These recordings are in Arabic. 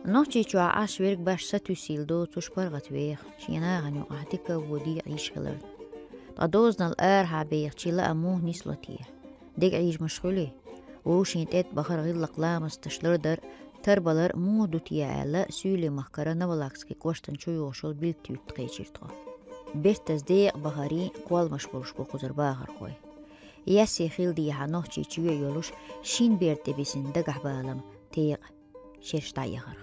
نوتي جوا عشويرك باش ستوسيلدو تشبرغت ويخ شينا غنو أعتك ودي عيش خلر تدوزنا الأرها بيخ تشيلا أموه نسلتيه ديك عيش مشغولي وشين تيت بخر غيلق لامس تشلردر تربلر مو دوتيا على سولي مخكرة نولاكسكي كوشتن شو يوشل بيلتيو تقيشيرتو بيرتز ديق بخاري قوال مشغولش بقزر باخر خوي ياسي خيل دي هانوتي تشوي يولوش شين بيرتي بيسن دقح بالم تيق شيرش تايخر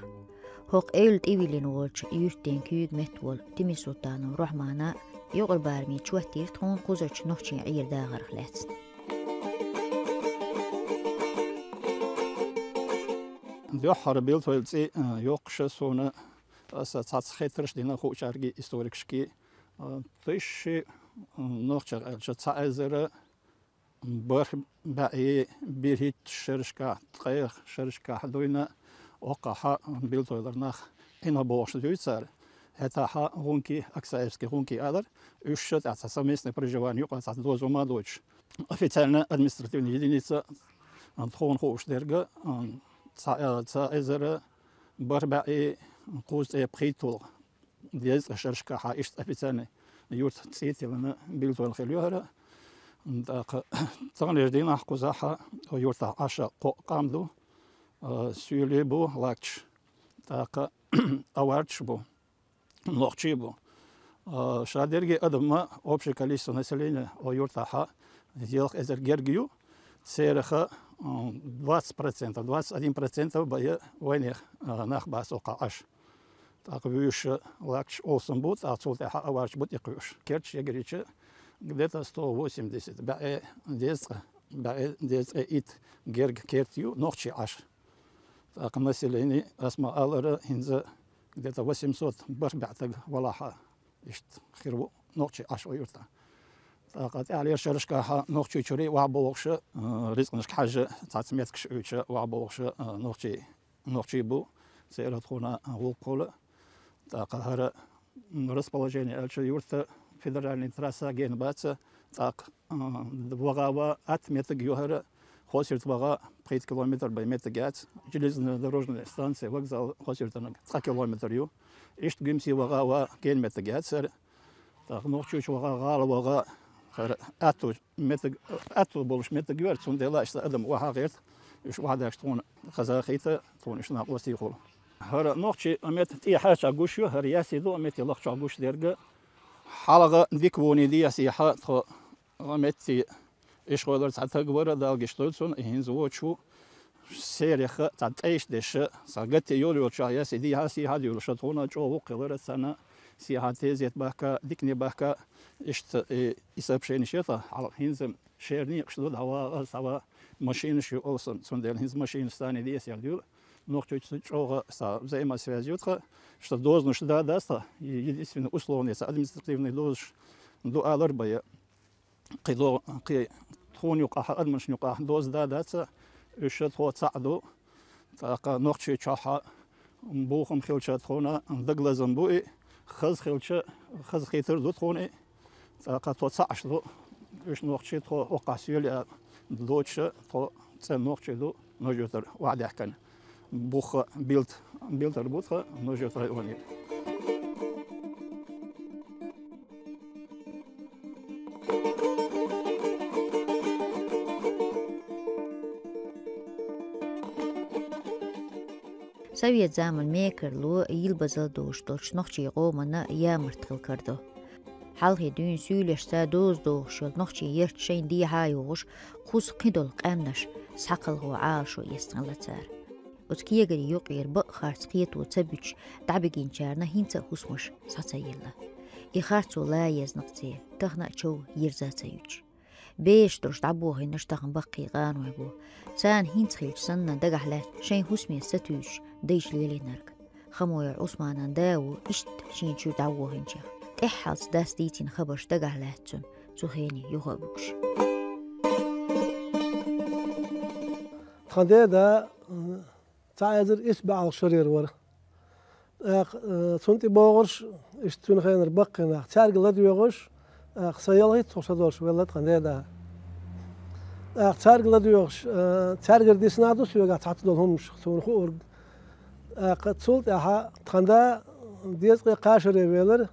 هوق ايلت ايويلين وولش يوستين كيوغ متول تيمي سلطان وروح معنا يغل بارمي تشوهتير تخون قوزرش نوخشي عير داغر خلاتس يوحر بيلت ويلتي يوقش سونا ساتس خيترش دينا خوشارجي استوريكشكي تيشي نوخشر الش تسايزر بر باي بيرهيت شرشكا تقيخ شرشكا حدوينا وقاها بيلت ويلرناخ هنا بوش دويتسار هتا ها غونكي аксаевский غونكي адер ущет от совместное проживание от дозу мадоч официально административная единица хон хоушдерга цаэзера барбаи قوس بريتول ديز شرشكا ها ist официально يورت цитилна бильт ويلخليوهرا داق تغنيجدين قوزاها يورت عشا قامدو سيوليبو لاكش داق аварчбу Нохчибу. Шадерги адама общее количество населения о Юртаха сделал Эзергергию, Цереха 20%, 21% боя войны нахбас окаш. Так выше лакч олсен будет, а цултаха аварч будет якуш. Керч егриче где-то 180. Баэ ит герг кертью нохчи аш. Так население асма алара хинза где-то 800 барбятаг валаха ишт хирбу нохчи аш уйурта тaqat عليه شرشكا نوخشي چوري وابوخش رزقنش حاجه تاتميتكش اوچ وابوخش نوخشي بو سيرت خونا волкола тaqahара расположение алча юрта федеральный трасса генбаца так двагава отметок югара хосирт бага 5 километр бай метагат железнодорожная станция вокзал хосирт 3 километр ю ишт гимси вагава ген метагат сер так нохчу чуга галвага ату болуш метагверт сундела ишта адам вахагерт иш вадак тон خزاخيته تون اشنا قوسي خول هر نوخشي امت تي حاجه غوشو هر ياسيدو امت لخش غوش درغ حلقه ديكوني دي ياسيحه امت ايش قدر تعتبر دالغشتولسون هينزوچو سيرخ تعيش دش ساغت يولو شايا سيدي هاسي هادي ولشتونا جو قدر سنه سيهاتيزيت باكا ديكني باكا اشت يسبشين شيطه على هينزم شيرني قشدود هوا سوا ماشين شو олсен сундел хиз машин стане дес ялдюл но чого взаимосвязь что должно что да даста единственный условный административный должен до аларбая قيلو قي تخون يقع أدمنش يقع دوز دادات إيش تخو تصعدو تاقا نقشة شاحة مبوخم خلشة تخونا دقل زنبوي خز خلشة خز خيتر دو تخوني تاقا تصعش دو إيش نقشة تخو وقع سيولي دوتشة تخو تسن نقشة دو نجوتر وعد يحكن بوخ بيلتر بوتها نجوتر وني Совет заман мекерлу йылбазал доштолч нохчи гомана ямыртгыл кырды. Халхи дүйн сүйлешсе доз доошол нохчи ертшейн ди хайош кус кидол qannash сақылгы аашо естіңлацар. Өткиегер юк ербы харцқиет оцабүч дабигинчарна хинца хусмыш сацайылла. И харцу ла язнықце тахна чоу ерзацаюч. بيش درش تعبوه نشتغن بقي غان ويبو تان هينت خيلش سنة دقحلات شين حسمي ستوش ديش ليلي نرك خموير عثمانا داو اشت شين شو دعوه هنشا تحالس داس ديتين خبرش دقحلاتون سخيني يغبوش خديدا تعذر إسبع الشرير ورا سنتي بوغش اشتون خير بقنا تارق لدي يغش سيالي توصدوش ولا خديدا تارق لدي يغش تارق ديسنادو سيوغا تعتدلهم سون خور قد سولت اها خندا ديز قاشري ويلر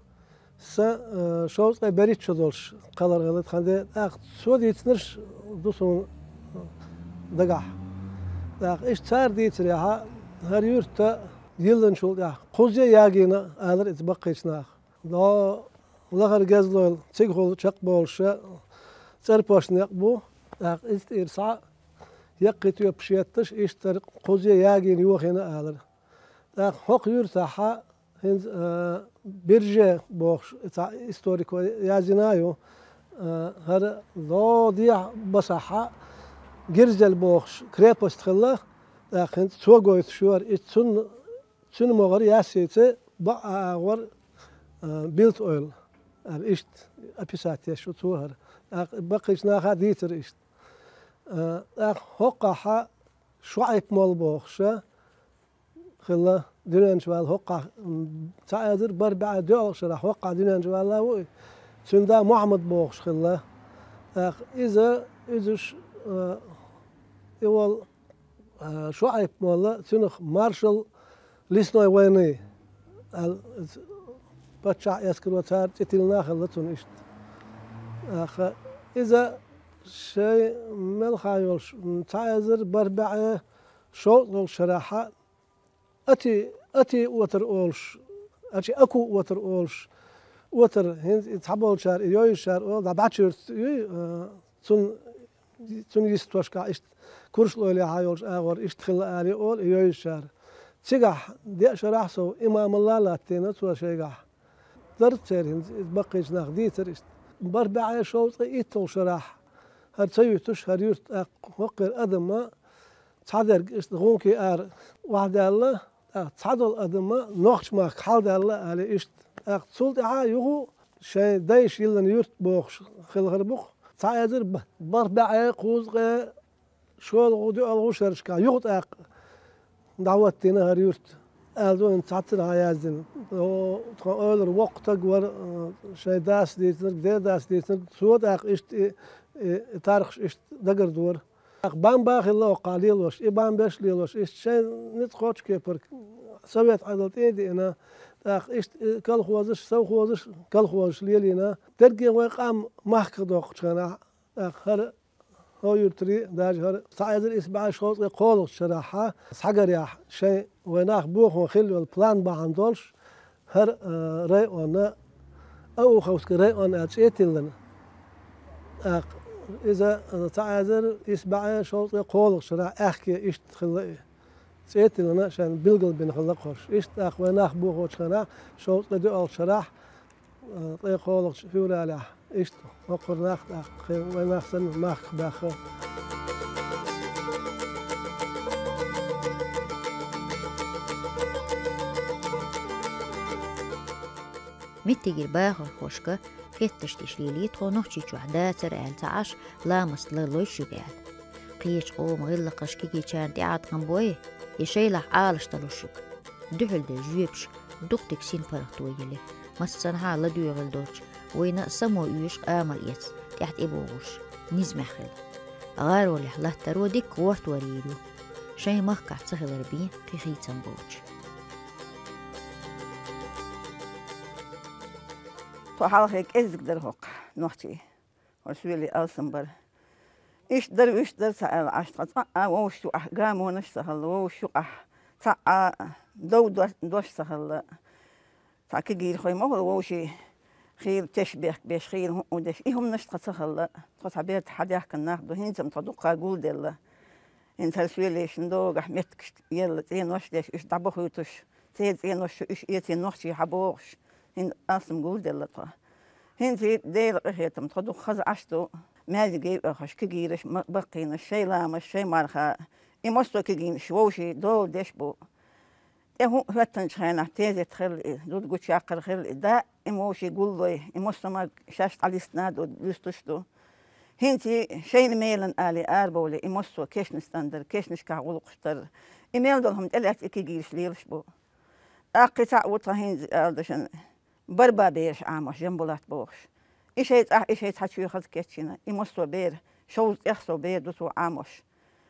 س شوز بريت شدولش قالر غلط خندا سود يتنرش دوسون دقع إيش صار ديتريها هريورتا يلن شول يا قوزي ياجينا أدر إتبقيشنا لا لغر جزلول تيجول تشق بولشة تربوشنا بو إست إرسع يقيت يبشيتش إيش تر قوزي ياجين يوخينا أدر حق يورتا ح هند برجة بوش إستوريكو يازينايو هر لا ديع بصحة جرزل بوخش كريبوست خلا لكن توجويت شوار تون مغر ياسيته بأغور بيلت أويل إشت أبيسات يشو توهر بقيش ناخا ديتر إشت هقها شوعيب مال بوخشة خلا دينان جوال هقها تعادر بربع دول شرح هقها دينان جوال لا وي توندا محمد بوخش خلا إذا يوال شوعيب مالا تنخ مارشال لسنوي ويني بتشع يسكر وتار تتلنا خلتون إشت إذا شيء ملخايولش تعذر بربع شوط شراحة أتي وتر أولش أتي أكو وتر أولش وتر هند تحبول شار يوي شار أول بعد شرط تون يستوشكا إشت كورش لولي هايولش أغور إشت خل آلي أول يوي شار تيجح دي شراح سو إمام الله لا تينا تو شيجح درت سيرين بقيش ناخديتر إشت بربع شوط إيتو شراح هر تيوتش هر يرت وقر أدم ما تعذر إشت غونكي آر واحد الله تعدل أدم ما نوخش ما حال الله على إشت تصلت يهو شيء دايش يلن يرت بوخش خل هربوخ تعذر بربع قوز شغل غودي الغوشرشكا يغط دعوتنا هريرت ألدون تعتر هايازن أول وقت جور شيء داس ديتنر داس ديتنر سود إشت تاريخ إشت دقر دور بام باخ الله قليل وش إبام باش ليلوش إشت شيء نتخوش كيبر سويت عدلت إيدي أنا إشت كل خوازش سو خوازش كل خوازش ليلينا ترجع وقام محك دوق شنا هر هو يرتري داج هر تعذر إسبع شوط قول شراحة سحجر يا شيء وناخ بوخ وخل والبلان بعندولش هر رأي أنا أو خوسك رأي أنا أتشيتلنا إذا تعذر إسبع شوط قول شراحة أحكي إيش تخلي تشيتلنا شان بلقل بين خلقش إيش وناخ بوخ وشنا شوط لدو شراح قول فيورا له إيش وقرناخ وناخ سن ماخ باخر متجر باخر خوشكا كتش تشليليت خو نوحشي وحداتر تعش لامس للوش يقال قيش قوم غير قشكي كان تعاد قنبوي يشيلح عالش تلوشك دحل دا جيبش دقتك سين فرقتويلي مسنها لدو يغلدوش وين سمو يوش آمل يتس تحت إبوغوش نزمع خيل غار ولي حلاه ترو ديك وورت وريدو شاي مخكع تسهل ربين قيخي تنبوش فحال هيك إزك در هوق نوحتي ورسولي ألسنبر إيش در سأل عشت ووشو قام ونش سهل ووشو تا دوش سهل تا كجير خوي مغل ووشي خير تشبه بيش خير ودش إيهم نشت سهل تصعبيت حديح كناخدو هنزم تدقا قول دل إنت رسولي شندوق أحمتك يلا تين وش ديش إيش دعبخ يوتش تين وش إيش إيتين وشي حبوغش هن أصلا قول دلتها هن زي ديل هيتم تخدو خز عشتو ما جيب أخش كجيرش بقين الشيء لا مش شيء مالها إمستو كجين شووشي دول دشبو هو فتن شخينا تيزي تخل دود قوش يعقل خل دا إموشي قولي إموسما شاشت على سناد ودستشتو هنتي شين ميلن آلي آربولي إموسوا كيش نستندر كيش نشكع ولقشتر إميل دولهم تلات إكي جيش ليلش بو أقطع وطهين آلدشن بربا بيرش عاموش جنبولات بوش إيشيت حتشو خذ كيتشينا إموسوا بير شوز إحسو بير دوسو عاموش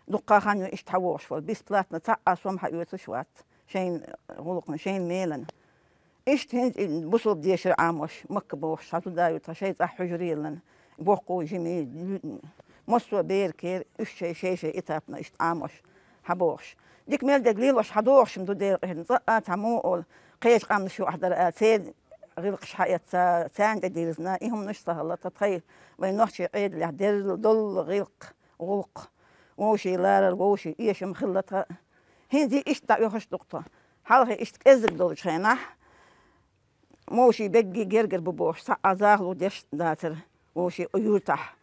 دقا خانيو إشتحوش فول بيس بلاتنا تعا سوم حيوتشوات شين غلقنا شين ميلن إيش هند بوصل بديش عاموش مكبوش حتو دايو تشيت حجريلن بوقو جميل مصو بير كير إيش شيء إتابنا إيش عاموش حبوش ديك ميل دقليلوش حدوش مدو دير هن زقات عمو قيش قام شو أحضر آتين غيرقش حياة تان ديرزنا إيهم نشطه الله تتخيل وين نحشي عيد اللي دير دل غيرق غلق ووشي لار ووشي إيش مخلطها هندي إيش تعيوش نقطة حالها إيش تأزق دول شينح موشي بقي جرجر ببوش سأزاغلو ديش داتر ووشي أيوتح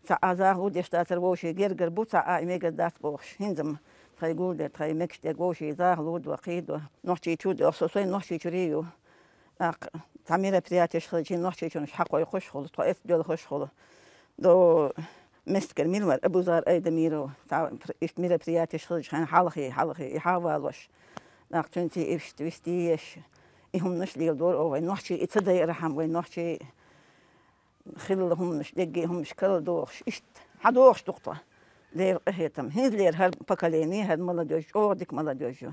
سأزاغلو ديش داتر ووشي جرجر بو سأميجر دات بوش هنزم تقول ده تقول مكش تقوشي زاغلو وقيد نحشي تود أصوصين نحشي تريو تعمير برياتش خلجين نحشي شنش حقو يخش خلص طائف دول خش خلص دو مستكر ميلور أبو زار أي دميرو إيش ميرا برياتش خلج خان حلقي يحاولوش ناقتنتي إيش تويستيش إهم نشلي الدور أو وين نحشي يتصدق رحم وين نحشي خلهم نش دقي هم مش كل دوش إيش حدوش دقطة لير هيتم هيد لير هر بكاليني هاد ملا دوج أو ديك ملا دوجو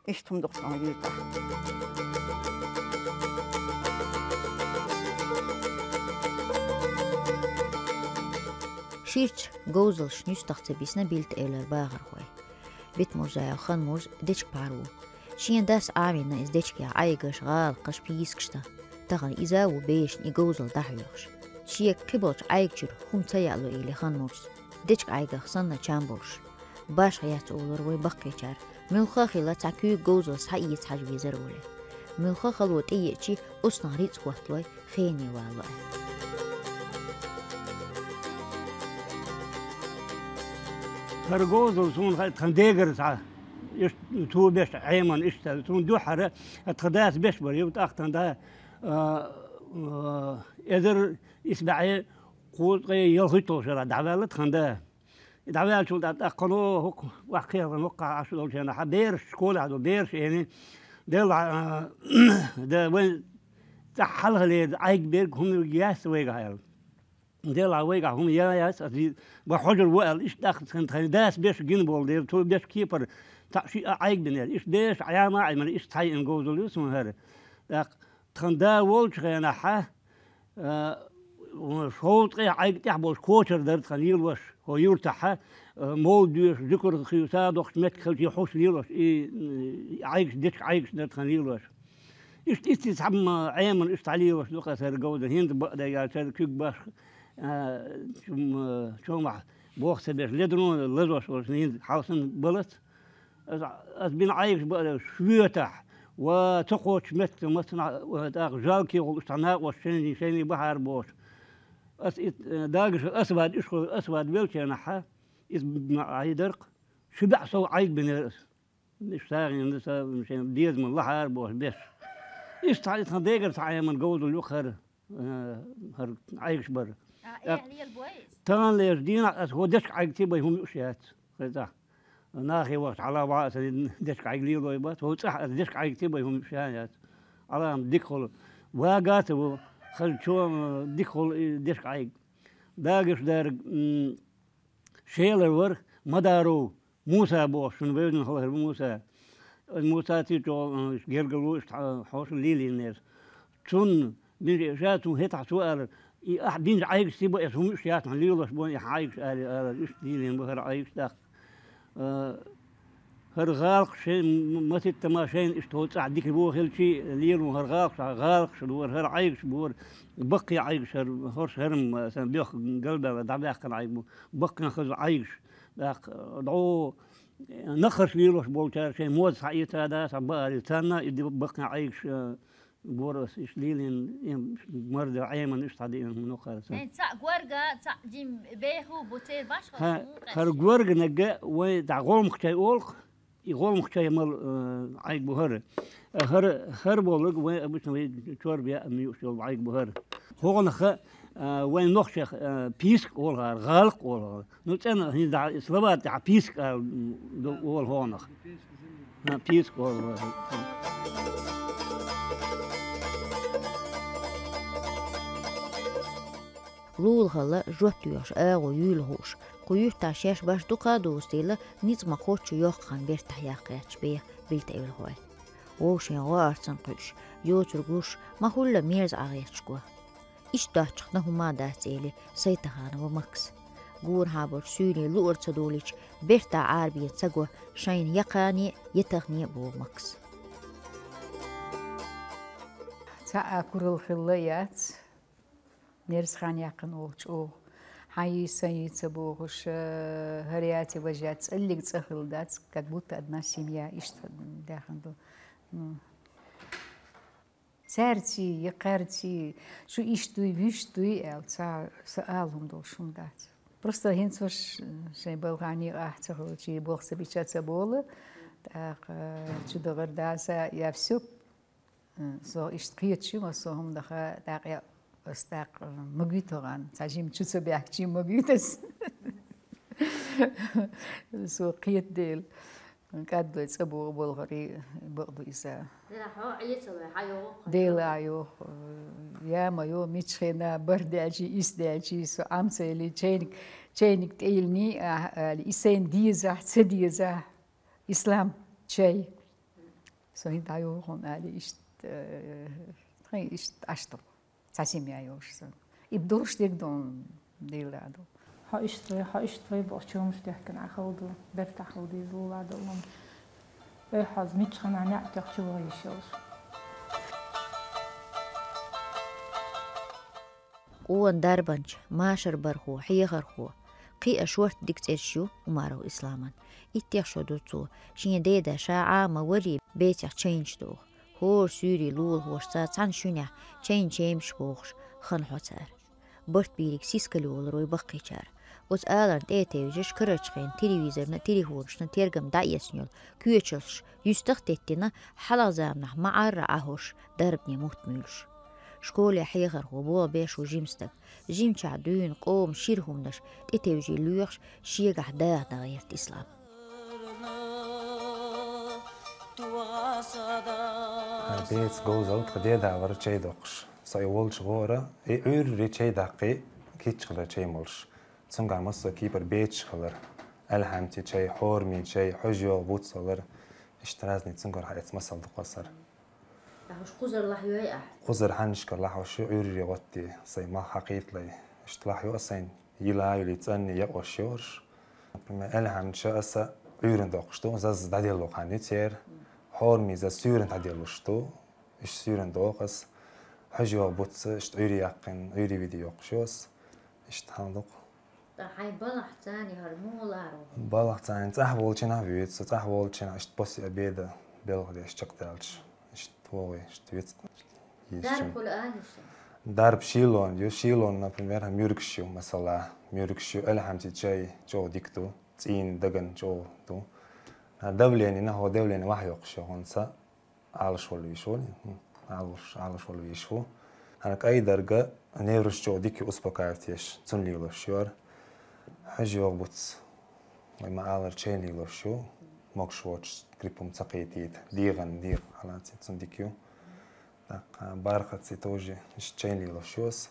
إيش تم دقطة يلتا شيرش جوزلش نستخدم بيسنا بيلت إلى باغر خوي بيت موزايا خان موز ديش بارو شين داس عارينا إز ديش كيا عايقش غال قش بيسكشتا تغن إذا وبيش نيجوزل دحيوش شيا كبوش عايقشر هم تيالو إلي خان موز ديش عايقا خصنا چامبوش باش غيات أولور ويبقي چار ملخا خلا تاكيو جوزل سحيي تحجوي زرولي ملخا خلوت إيجي أصنا ريت خواتلوي خيني والله فرجوز سون خنديجر سا يش تو بيش عيمان إيش تون دو حرة تخداس بيش بري وتأختن ده إذا إسبعي قوت يلخيتو شرا دعوالة خنده دعوالة شو تأقلو هك وحكيها نوقع عشرة سنة حبيرش شكول هذا بيرش يعني ده ده وين تحلها ليه عيق بيرك هم جاس ويجا ديل عويقة هم ياس أزيد بحجر وقال إيش داخل داس بيش جنبول ديل تو بيش كيبر تعشي عيق بنير إيش بيش عياما عمل إيش تاي إنجوزل اسمه هذا داك تخندا ولش غينا حا وشوط عيق تحبوش كوتر درت خليل وش هو يرتاح مول ديش ذكر خيوسا دوخ مت خلتي حوش ليلوش عيق ديش عيق درت خليل وش إيش تسحب عيامن إيش تعليه وش دوخ سر جودة هند بقى يا سر كيك باش شو مع بوخ سبيش لدرون لزوش ورسنين حاوسن بلت از بين عايش بقى شويتح وتقوش مت مثلا وهداك جالكي والاستعناء والشيني شيني بحر بوش اس داقش اسود اشخو اسود بيلشي نحا از عيدرق شبع سو عيد بنرس نشتاغي نسا مشين ديز من الله بوش بيش ايش تعالي تخديقر تعالي من قوض اليوخر هر عايش بر إيه البويس تان ليش دينا هو دشك عيقتي بيهم يشيات خذا ناخي وقت على بعض دشك عيقلي ضيبات هو صح دشك عيقتي بيهم يشيات على دخل واقات خل شو دخل دشك عيق داقش دار شيلر ور مدارو موسى بوش من بيدن هو موسى تيجو جرجلو حوش ليلي الناس تون بيجاتو هيت سؤال دين عايش سيبو اسهم شيات من ليلوش بون عايش ايش دين بهر عايش داخ هر غالق شيء مثل تماشين اشتوت عندك بو هل شيء ليل وهر غالق شو هر عايش بور بقي عايش هرش هرم سن بيخ قلبه دعبه كان عايش بقي ناخذ عايش داخ دعو نخش ليلوش بول تاع شيء موت صعيت هذا صبار تانا يدي بقي عايش بورس إيش ليلين مرد عيمن إيش تعدي من نقطة. يعني تاع قورقة تاع جيم بيهو بوتير باش خر قورق نجا وتاع غول مختي أولق يقول مختار مال عيق بهر هر بولق وين بس شور بيا ميوشل عيق بهر هو نخ وين نخش بيسك أول غالق أول نتأنا هني دع إسلامات دع بيسك أول هو نخ بيسك أول لول هلا جوتيوش يولهوش قيوش تاشيش باش دوقا دوستيلا نيت ما خوتش يوخان بيرتاح ياقيتش بيه بيلت الهواي ووشين غارتن قيش يوترغوش ما هولا ميرز اغيتشكوا إيش داتشخنا هما داتيلي سيتهانا ومكس غور هابر سوني لور تدوليش بيرتا عربية تسقوا شاين يقاني يتغني بو مكس تأكل الخليات نرسخان يقن أو حي سيد بوغش هرياتي وجات اللي تسخل دات كتبوت أدنى سيميا إيش داخل سارتي يقارتي شو إيش دوي بيش دوي أو سألهم دول شو دات просто هنت وش شيء بلغاني أحتقل شيء بوخس بيشات سبولة شو دغر داسا يفسب سو إيش تقيت شو ما سو هم دخل داقي استاق مجيتوران تاجيم تشوتو بيحكي مجيتس سو قيت ديل كادو يتصبوا بلغري برضو إسا ديل عيو يا ما يو ميتشينا برداجي إسداجي سو أمسي اللي تشينك تيلني الإسان ديزا تسديزا إسلام شيء سو هيدا عيو هون علي إشت أشتر ساسيمي عيوش يبدوش تقدون ديلادو ha ishtoy bochum shtehken akhawdu bertakhawdi zuladum ay haz mitchana na'taq chuwayshos قوان داربنش ماشر برخو حيغرخو قي أشورت ديكتيرشو ومارو إسلاما إتيخشو دوتو شين ديدا شاعة موري بيتيخ تشينج دو هور سوري لول هور ساتسان شونيح تشين جيمش بوغش خن حوتار برت بيريك سيسكالول روي بقي شار وتآلر تيتي وجيش كرتشخين تلفزيون تليفونش نتيرجم دايسنيول كيوتشلش يستخدتنا حلا زامنح مع رعاهوش دربني موت ميلش شكولي حيغر وبوا بيش وجيمستك جيم شعدون قوم شيرهم نش تيتي وجي لويخش شيغح داغ دغيرت إسلام بيت جوزلت قديدا ور تشي دوقش سايولش غورا اي ري تشي دقي كيتش خلر تشي مولش تسمع مصر كيبر بيتش خلر الهمتي تشي حورمي تشي حجو بوتصلر اشترازني تسمع حيت مسل دقصر لحوش قزر لحيوي قزر حنشكر لحوش عوري وطي سي ما حقيت لي اشتلاح يوسين يلا يلي تسني يقوشيورش بما الهم شاسا عورن دوقشتو زاز داديلو قانيتير حورمي زا سورن داديلوشتو اش سورن دوقس حجو بوتس اشت عوري يقن عوري فيديو يقشوس اشت هندق حي بلح تاني هرمولارو بلح تاني تحولشنا فيت تحولشنا اشت بوسي ابيدا بلغدي اشتقتالش اشت ووي اشت فيت دار كل آنش дарб шилон, например, мюркшю, масала, мюркшю, элхамти чай, чо дикту, цин даган чо ту. Давление, на давление вахьёкшю, он са алшвол вишвол, алшвол вишвол. Анак айдарга неврос чо дики успокаивтеш, цунлилошюр. Хажёк буц, ма алар чейнилошю, мокшвоч, крипум цакейтит, дир, алати цундикю. Так, бархатцы тоже исчезли лошос.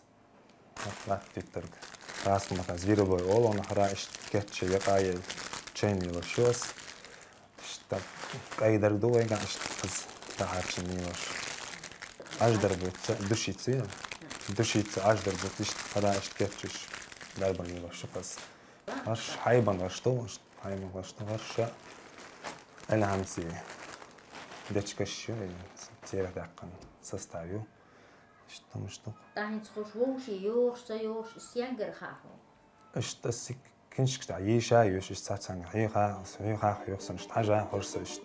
Так, титтерг. Раз мы так звировой олон храешь, кетче якая исчезли лошос. Что, кайдар дуй гаш, тахачни лош. Аждар будет душицы аждар будет храешь кетчеш, дарбани лошос. Аш хайбан что, аш. Она хамси. Дечка шо, тера дакан. составил, что. Тахин схошвош ёш сянгер хахо. Что сик киншкта еша ёш сацан хиха ёхсан штажа хорсо шт.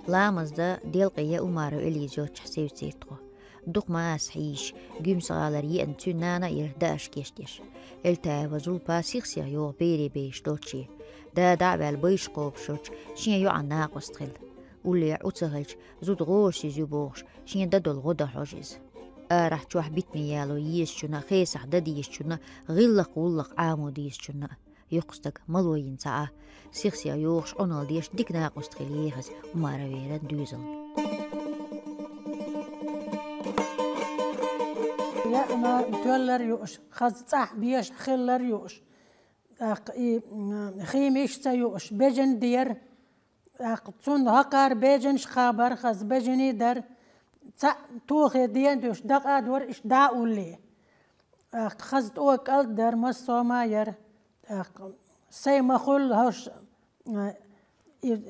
لامز دا ديل قيا أمارو إلي جو تحسيو تيتقو دق ما سحيش جيم صغالر ينتو نانا يرداش كيشتيش التا وزول باسيخ سيغيو بيري بيش دوتشي دا دعبال بيش قوب شوش شين يو عن ناقص تخل واللي عوتسغلش زود غوش يزيبوغش شين دادو الغدا حجز راح تشوح بيت ميالو يشتنا خيسح دادي يشتنا غلق ولق عامو دي يشتنا يقصدك ملوين ساعة سيخ يوغش عنال ديش ديك ناقص تخل يخز وما رويرا دوزل لا أنا تولر يوش خز صح بيش خلر يوش خيميش تيوش بجن دير تون هقار بجن شخابر خز بجني در توخي دين دوش دق أدور إش داولي خز توك ألدر مصو ماير سي مخول هوش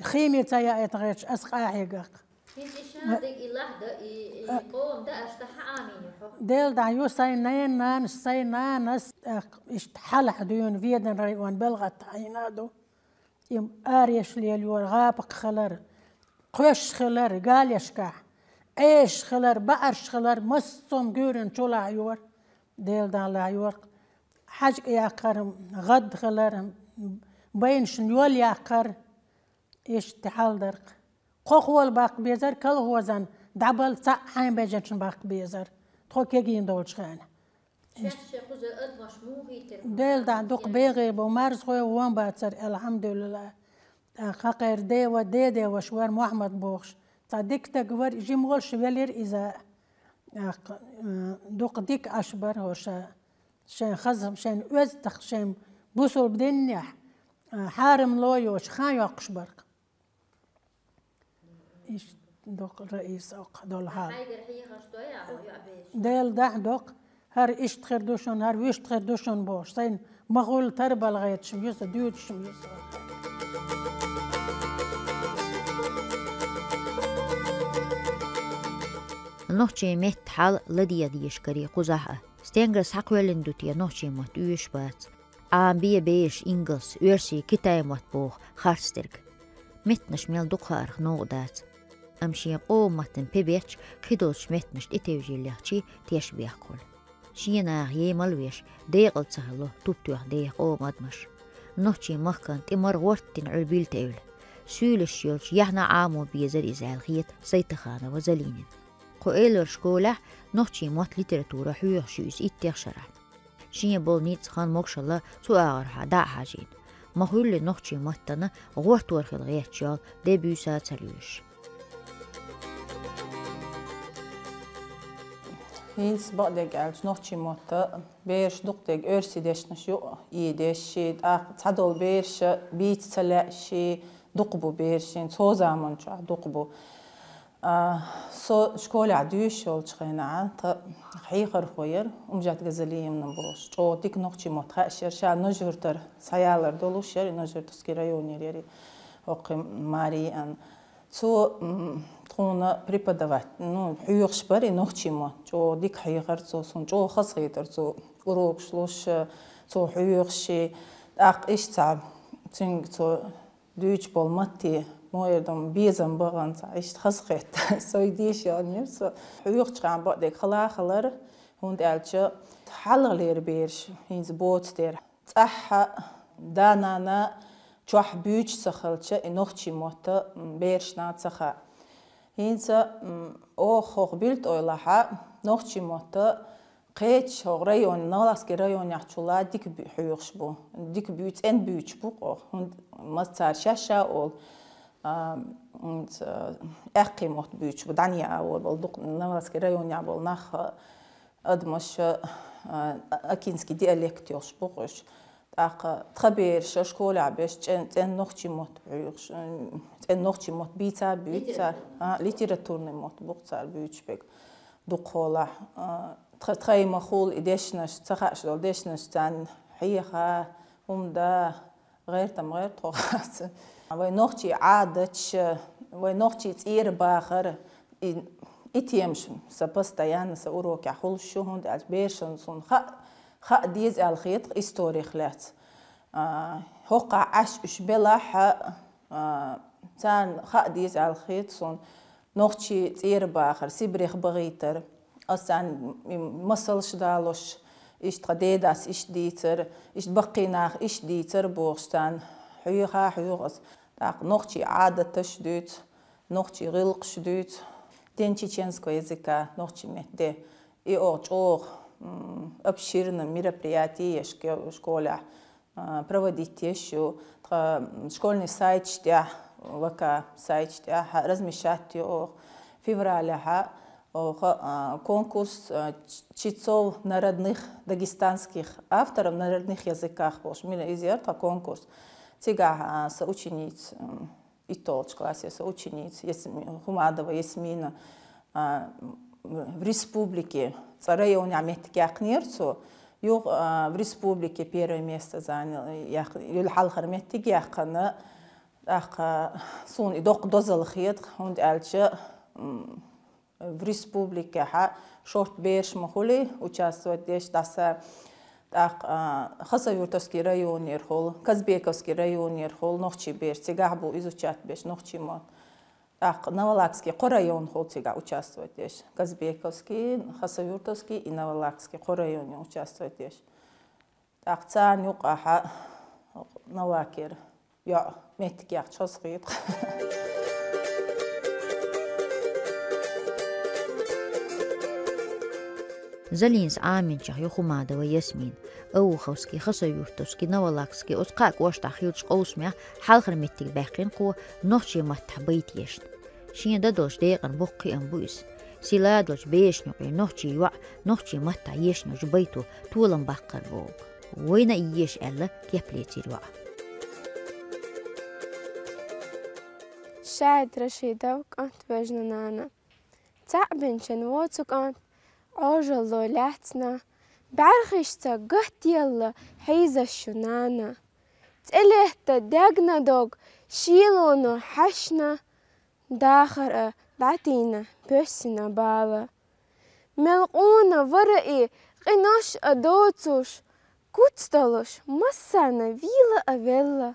خيمي تيا اتغيش أسقاحيقك ديل دعيو ساينين نان ساينانس اشتحلح ديون فيدن ريوان بلغت عينادو يم آريش ليليور غابق خلر قوش خلر قال يشكح ايش خلر بقرش خلر مصم جورن شولا عيور ديل دع العيور حاج يعقر غد خلر بين شنيول يعقر ايش تحال درق قوقول باق بيزر كل هو زن دبل صح حين بيجنشن باق بيزر تخوك يجين دولش خانه ديل دا دوق بيغي بومارس خوي وان باتسر الحمد لله خاقر دي ودي دي وشوار محمد بوخش صديق تقور جيمغول شوالير إذا دوق ديك أشبر هوشا شين خزم شين وزتخ شين بوصل بدنيح حارم لويوش خان يقشبر إيش دوق الرئيس أو دول حال ديل دا دوق هر إيش تخردوشون هر ويش تخردوشون بوش سين مغول تربى لغاية شميوس ديوت شميوس نوچي مت حال لدي ديش كري قزحة ستينغرس حقولن دوتي نوچي مت يوش بات بيه بيش إنجلس يرسي كتاي مت بوخ خارسترك مت نشميل دقار نوغدات أمشي قوم متن بيبيتش كدوش مت نشت إتوجي لحشي تيش بيحكول شينا يملويش ديقل تسهلو توبتوح ديق قوم أدمش نوچي مخكن تمر ورتن عربيل تقول سول الشيولش يحنا عامو بيزر إزال خيط سيتخانة وزلينين قويلر شكولح نوچي موت ليتراتورة حيوح شوز إتيخ شرح شين بول نيتس خان موكشالله سو آغرها دا حاجين مخول لنوچي موتنا غورت ورخل غيات شال دي بيوسا تسليوش هينس بقدك عالش نوچي موتا بيرش دقدك أرسي ديشنش يو يديشي تعدول بيرش بيت تلاقشي دقبو بيرشين سو زامن شو دقبو سو شكولي عديوش يولش خينا حيخر خوير ومجات غزالية من بوش جو ديك نوچي موت خاشر شا نجورتر سيالر دولوشير نجور تسكيرايونير يري وقي ماري ان سو تخونا преподавать ну حيوخش بري نوچي موت جو ديك حيخر سو سون جو خصيتر سو урок шлош سو حيوخشي اق ايش تعب تنگ سو دوچ болматти مويردم بيزم بغان إيش خسخت سويديش يعني سو حيوخش عم بعدك خلاخلر هون دالش حلغلير بيرش هينز بوت دير صح دانانا چوح بيوچ سخلش إنوخشي موتا بيرش ناتسخا هينز أو خوخ بيلت أولاها نوخشي موتا قيتش هو ريون نالاس كريون يحشولا ديك حيوخش بو ديك بيوت إن بيوچ بو هون مستار شاشة أو أقي موت بيوش بدنيا أول بالدق نمرس كريون يعبل نخ أدمش أكينسكي ديالكت يوش بقش تخبير شكول عبش تن نختي موت بيوش تن نختي موت بيتا بيتا ليتراتورني موت بقصار بيوش بيك دقولا تخي مخول إديشنش تخاش دولديشنش تان حيخا دا غير تم غير توخاس وينوختي عادتش وينوختي تير باخر إتيمش سبستيان سأوروك يحول شهون داج بيرشن صن خا ديز الخيط إستوري خلات هقع عش بلاح تان خا ديز الخيط صن نوختي تير باخر سيبريخ بغيتر أصلاً مسلش دالوش إشت قديداس إشت ديتر إشت بقيناخ إشت ديتر بوغستان حيوها حيوغس так نوختي عادة تشدود نوختي غلق شدود دين чеченского языка нохчи метде и очох обширном мероприятии в школе проводить еще школьный сайт штя вака сайт штя размещать его в феврале конкурс чтецов народных дагестанских авторов на народных языках был шмиля изерта конкурс тига соучениц и толч классе соучениц Хумадова Ясмина в республике районе Аметкякнирцу в республике первое место занял Юльхалхар Меттигякана сун и док дозалхиет und альче в республике шорт беш махули участвовать здесь даса Хасавюртовский район ерхол, Казбековский район ерхол, нохчи беш, тига был изучать беш, нохчи мон. Новолакский район хол тига участвовать здесь. Казбековский, Хасавюртовский и Новолакский район участвовать здесь. Так цан юкаха Новакер, я меткиях чосхит. زلينس عامن شخ Хумадова Ясмин أوخوسكي خسيوفتوسكي نوالكسكي أسقاك واشتا خيوتش قوسميا حالخر متك باقين قوة نوخشي متح بيت يشن شين دادوش ديقن بقي أنبويس سيلادوش بيش نوعي نوخشي يوع نوخشي متح يشنوش بيتو طولن باقر بوغ وين إيش ألا كيبليتي الوع شاهد رشيدوك أنت بجنا نانا تعبن شنواتك أنت عجلو لاتنا بعرخشتا قهت يلا حيزة الشنانا تقلهتا داقنا دوغ شيلونو حشنا داخر دعتينا بسنا بالا ملقونا ورقي غناش أدوتوش كوتستالوش مسانا فيلا أفيلا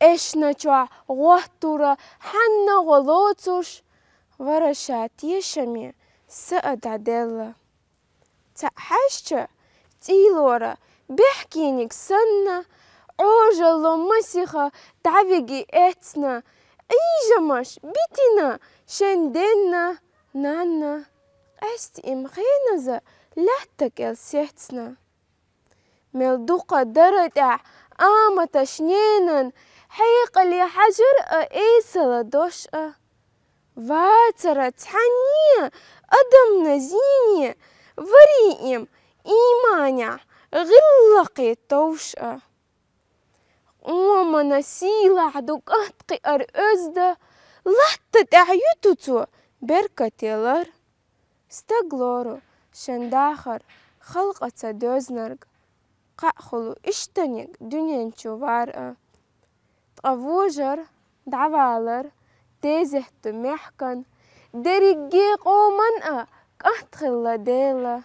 إشنا چوا غوحتورا حنا غلوتوش ورشات يشمي سأد عدالة تحشة تيلورا بحكينك سنة عجلو مسيخة تعبقي اتنا ايجمش بيتنا شندنا نانا استئم خينزة لاتك السيتنا ملدوقة درجة آمة شنينا حيق لي حجر ايسلا دوشة واترة تحنية أدم نزينية وريئم إيمانيا غلقي توشة ومنا سيلة عدوك أتقي أرأزدة لحتة أعيوتوتو بركتيلر استقلورو شنداخر خلقة دوزنرق قاخلو اشتنيك دنيا نشوفار تغفوجر دعوالر تيزهت محكن دريجي قومن كأتخلا ديلا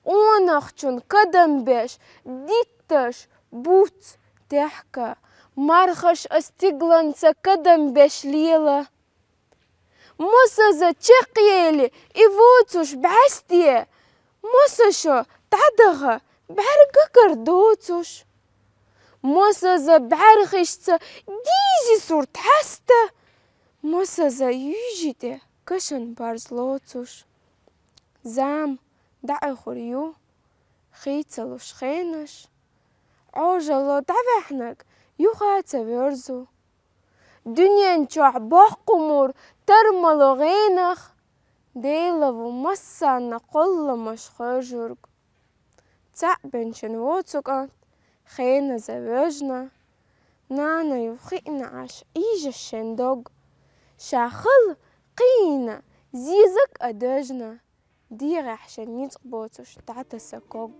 ونخشون قدم بيش ديتش بوت تحكا مرخش استقلنسا قدم بيش ليلا موسى تشقيلي إيفوتوش بعستيه موسى شو تعدغا بعرقا كردوتوش موسى بعرخشتا ديزي صورت حستا موسى يجيته كشن بارزلوتوش زام دعي خوريو خيتلوش خينش عوجلو دعوحنك يخاتا بيرزو دنيا نشوع بحقمور ترملو غينخ ديلو مسانا قل مش خرجرق تعبن شنووتوك انت خينا زواجنا نانا يوخينا عش ايجا الشندوق شاخل قينا زيزك أدجنا ديغ عشان يتقبوتوش تعتا سكوغ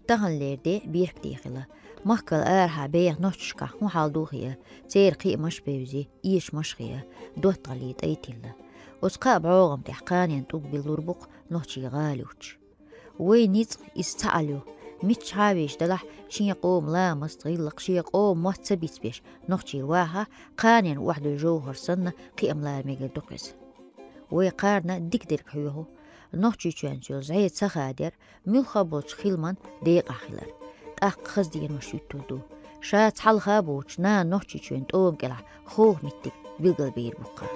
تغنلerde birkdiğile mahkal erha beyh noçka muhalduğiye تير قي مش بيوزي إيش مشخية دوت غليت أيتلا وسقاب عوغم تحقاني أن تقبل لربق نوشي غالوش وين يتق يستعلو مش حاويش دلح شي قوم لا مستغيلق شي قوم واتسبيت بيش نوخشي واها قانين وحدو جوهر سنة قيم لا ميجا دوكس ويقارنا ديك ديك حيوهو نوخشي تشانشو زعيد سخادر ملخبوش خيلمان ديق أخيلر تأق خزدين وشيتو دو شات حل خابوش نا نوخشي تشوين تقوم كلا خوه متك بيقل بير بقى